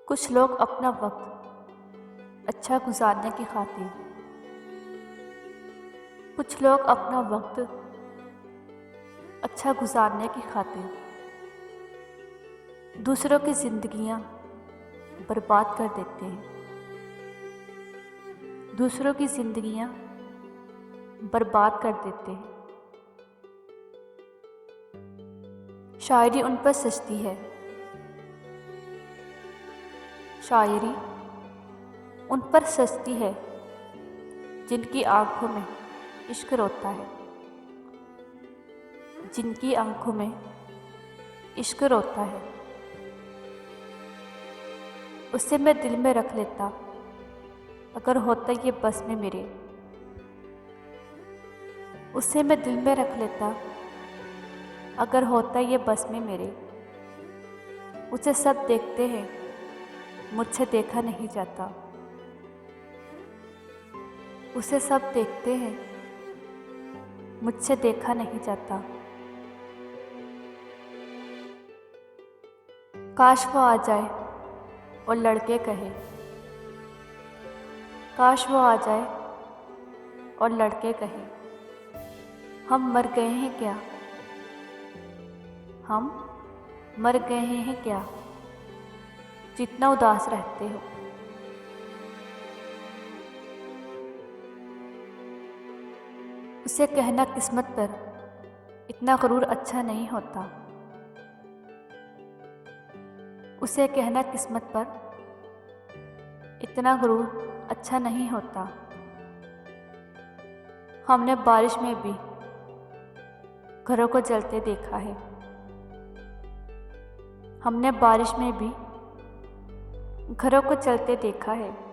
कुछ लोग अपना वक्त अच्छा गुजारने की खातिर कुछ लोग अपना वक्त अच्छा गुजारने की खातिर दूसरों की जिंदगियां बर्बाद कर देते हैं। दूसरों की जिंदगियां बर्बाद कर देते हैं। शायरी उन पर सजती है। शायरी उन पर सजती है जिनकी आंखों में इश्क रोता है। जिनकी आंखों में इश्क रोता है उसे मैं दिल में रख लेता अगर होता ये बस में मेरे। उसे मैं दिल में रख लेता अगर होता ये बस में मेरे। उसे सब देखते हैं मुझसे देखा नहीं जाता। उसे सब देखते हैं मुझसे देखा नहीं जाता। काश वो आ जाए और लड़के कहे। काश वो आ जाए और लड़के कहे हम मर गए हैं क्या। हम मर गए हैं क्या जितना उदास रहते हो। उसे कहना किस्मत पर इतना गरूर अच्छा नहीं होता। उसे कहना किस्मत पर इतना गरूर अच्छा नहीं होता। हमने बारिश में भी घरों को जलते देखा है। हमने बारिश में भी घरों को जलते देखा है।